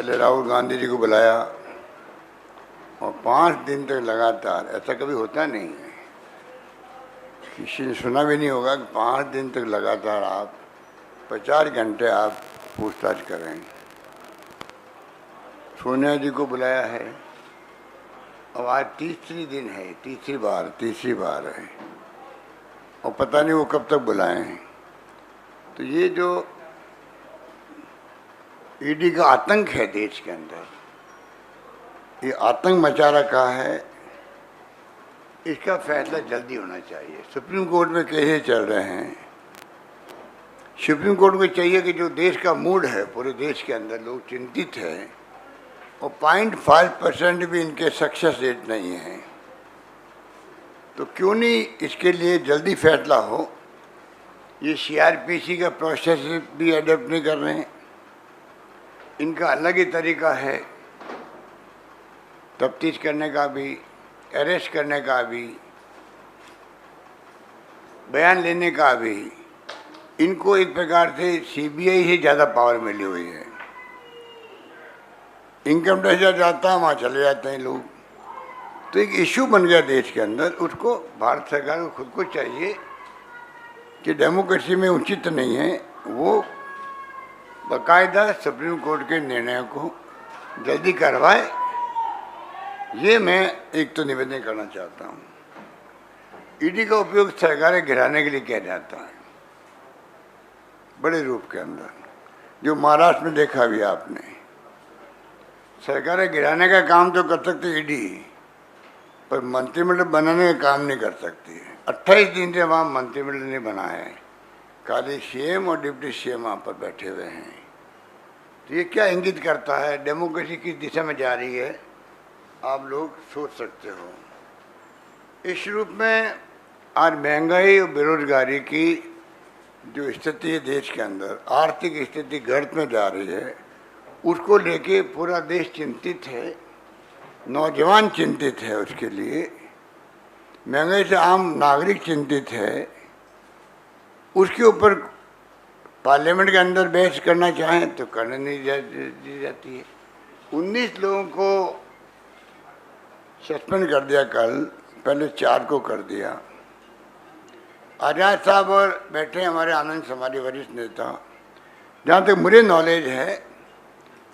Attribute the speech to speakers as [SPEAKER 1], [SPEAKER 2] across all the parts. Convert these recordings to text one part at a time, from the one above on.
[SPEAKER 1] पहले राहुल गांधी जी को बुलाया और 5 दिन तक लगातार, ऐसा कभी होता नहीं है, किसी ने सुना भी नहीं होगा कि 5 दिन तक लगातार आप 50 घंटे आप पूछताछ करें। सोनिया जी को बुलाया है, अब आज तीसरी दिन है, तीसरी बार है, और पता नहीं वो कब तक बुलाएं। तो ये जो ईडी का आतंक है देश के अंदर, ये आतंक मचा रखा है, इसका फैसला जल्दी होना चाहिए। सुप्रीम कोर्ट में केसेस चल रहे हैं। सुप्रीम कोर्ट को चाहिए कि जो देश का मूड है, पूरे देश के अंदर लोग चिंतित हैं और 0.5% भी इनके सक्सेस रेट नहीं है, तो क्यों नहीं इसके लिए जल्दी फैसला हो। ये सीआरपीसी का प्रोसेस भी अडॉप्ट नहीं कर रहे हैं, इनका अलग ही तरीका है तफ्तीश करने का भी, अरेस्ट करने का भी, बयान लेने का भी। इनको एक प्रकार से सीबीआई से ज़्यादा पावर मिली हुई है। इनकम टैक्स जाता है, वहाँ चले जाते हैं लोग। तो एक इशू बन गया देश के अंदर। उसको भारत सरकार को खुद को चाहिए कि डेमोक्रेसी में उचित नहीं है, वो बाकायदा सुप्रीम कोर्ट के निर्णयों को जल्दी करवाए। ये मैं एक तो निवेदन करना चाहता हूँ। ईडी का उपयोग सरकारें गिराने के लिए किया जाता है, बड़े रूप के अंदर, जो महाराष्ट्र में देखा भी आपने। सरकारें गिराने का काम तो कर सकती ईडी, पर मंत्रिमंडल बनाने का काम नहीं कर सकती है। 28 दिन से वहाँ मंत्रिमंडल नहीं बना है, खाली सीएम और डिप्टी सीएम वहाँ पर बैठे हुए हैं। तो ये क्या इंगित करता है, डेमोक्रेसी किस दिशा में जा रही है, आप लोग सोच सकते हो। इस रूप में आज महंगाई और बेरोजगारी की जो स्थिति है देश के अंदर, आर्थिक स्थिति गर्त में जा रही है, उसको लेके पूरा देश चिंतित है, नौजवान चिंतित है उसके लिए, महंगाई से आम नागरिक चिंतित है। उसके ऊपर पार्लियामेंट के अंदर बहस करना चाहें तो करने नहीं दी जाती है। 19 लोगों को सस्पेंड कर दिया कल, पहले 4 को कर दिया। आजाद साहब और बैठे हमारे आनंद समाजी वरिष्ठ नेता, जहाँ तक मुझे नॉलेज है,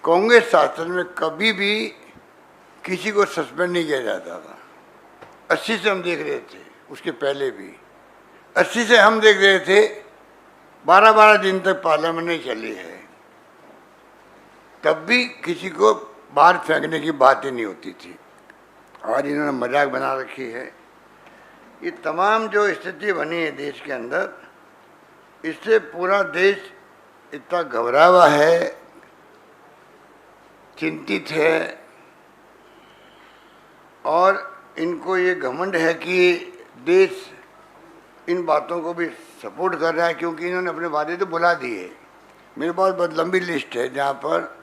[SPEAKER 1] कांग्रेस शासन में कभी भी किसी को सस्पेंड नहीं किया जाता था। 80 से हम देख रहे थे, उसके पहले भी 80 से हम देख रहे थे, 12-12 दिन तक पार्लियामेंट नहीं चली है, तब भी किसी को बाहर फेंकने की बात ही नहीं होती थी। और इन्होंने मजाक बना रखी है। ये तमाम जो स्थिति बनी है देश के अंदर, इससे पूरा देश इतना घबरा हुआ है, चिंतित है, और इनको ये घमंड है कि देश इन बातों को भी सपोर्ट कर रहा है, क्योंकि इन्होंने अपने वादे तो बुला दिए। मेरे पास बहुत लंबी लिस्ट है, जहाँ पर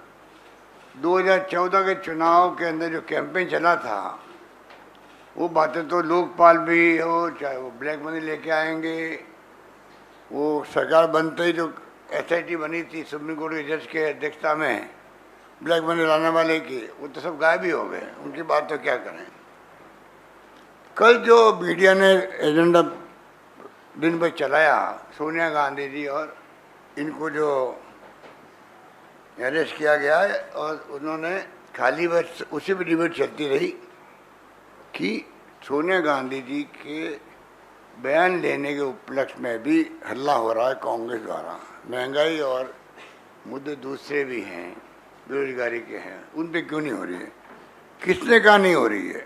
[SPEAKER 1] 2014 के चुनाव के अंदर जो कैंपेन चला था, वो बातें तो लोकपाल भी हो, चाहे वो ब्लैक मनी लेके आएंगे, वो सरकार बनते ही जो एसआईटी बनी थी सुप्रीम कोर्ट के जज के अध्यक्षता में ब्लैक मनी लाने वाले की, वो तो सब गायब ही हो गए। उनकी बात तो क्या करें। कल जो मीडिया ने एजेंडा दिन भर चलाया, सोनिया गांधी जी और इनको जो अरेस्ट किया गया है, और उन्होंने खाली बस उसी भी डिबेट चलती रही कि सोनिया गांधी जी के बयान लेने के उपलक्ष्य में भी हल्ला हो रहा है कांग्रेस द्वारा। महंगाई और मुद्दे दूसरे भी हैं, बेरोजगारी के हैं, उन पे क्यों नहीं हो रही है? किसने कहा नहीं हो रही है?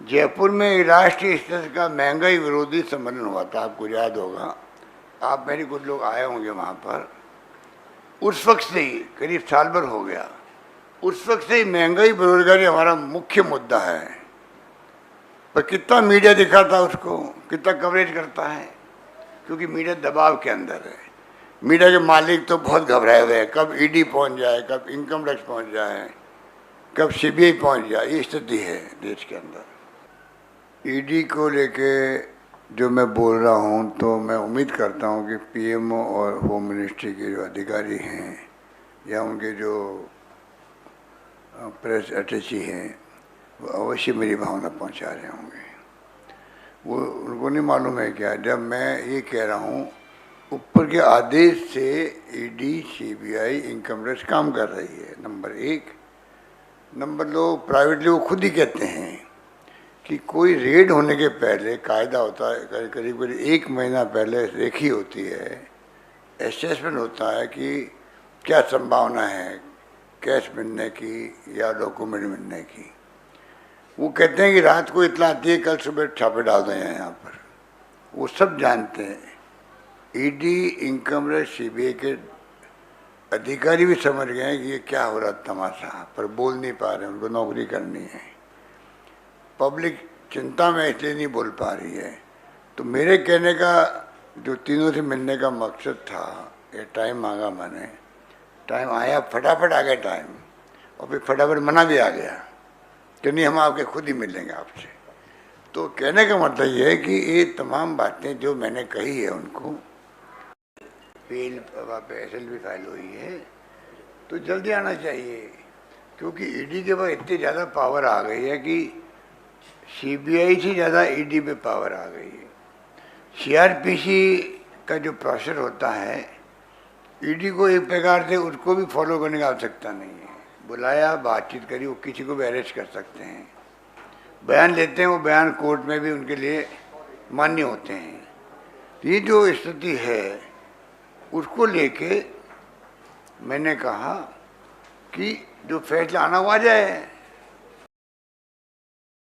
[SPEAKER 1] जयपुर में राष्ट्रीय स्तर का महंगाई विरोधी सम्मेलन हुआ था, आपको याद होगा, आप मेरे कुछ लोग आए होंगे वहाँ पर। उस वक्त से ही, करीब साल भर हो गया, उस वक्त से ही महंगाई बेरोजगारी हमारा मुख्य मुद्दा है। पर कितना मीडिया दिखाता उसको, कितना कवरेज करता है, क्योंकि मीडिया दबाव के अंदर है। मीडिया के मालिक तो बहुत घबराए हुए हैं, कब ईडी पहुंच जाए, कब इनकम टैक्स पहुंच जाए, कब सीबीआई पहुंच जाए, ये स्थिति है देश के अंदर। ईडी को लेके जो मैं बोल रहा हूं, तो मैं उम्मीद करता हूं कि पीएमओ और होम मिनिस्ट्री के जो अधिकारी हैं या उनके जो प्रेस अटैची हैं वो अवश्य मेरी भावना पहुंचा रहे होंगे। वो उनको नहीं मालूम है क्या, जब मैं ये कह रहा हूँ ऊपर के आदेश से ईडी, सीबीआई, इनकम टैक्स काम कर रही है, नंबर एक। नंबर दो, प्राइवेटली वो खुद ही कहते हैं कि कोई रेड होने के पहले कायदा होता है, करीब करीब 1 महीना पहले रेखी होती है, असेसमेंट होता है कि क्या संभावना है कैश मिलने की या डॉक्यूमेंट मिलने की। वो कहते हैं कि रात को इतना आती है, कल सुबह छापे डाल दें यहाँ पर। वो सब जानते हैं, ईडी, इनकम टैक्स, सीबीआई के अधिकारी भी समझ गए हैं कि ये क्या हो रहा तमाशा, पर बोल नहीं पा रहे, उनको नौकरी करनी है। पब्लिक चिंता में इसलिए नहीं बोल पा रही है। तो मेरे कहने का जो तीनों से मिलने का मकसद था, ये टाइम मांगा मैंने, टाइम आया, फटाफट आ गया टाइम, और फिर फटाफट मना भी आ गया कि नहीं, हम आपके खुद ही मिलेंगे आपसे। तो कहने का मतलब ये है कि ये तमाम बातें जो मैंने कही है उनको फेल, वहाँ पे SLV फाइल हुई है, तो जल्दी आना चाहिए, क्योंकि ईडी के पास इतनी ज़्यादा पावर आ गई है कि सीबीआई से ज़्यादा ईडी पे पावर आ गई है। सीआरपीसी का जो प्रोसेस होता है, ईडी को एक प्रकार से उसको भी फॉलो करने की आवश्यकता नहीं है। बुलाया, बातचीत करी, वो किसी को भी अरेस्ट कर सकते हैं, बयान लेते हैं, वो बयान कोर्ट में भी उनके लिए मान्य होते हैं। ये जो स्थिति है उसको लेके मैंने कहा कि जो फैसला आना हुआ जाए।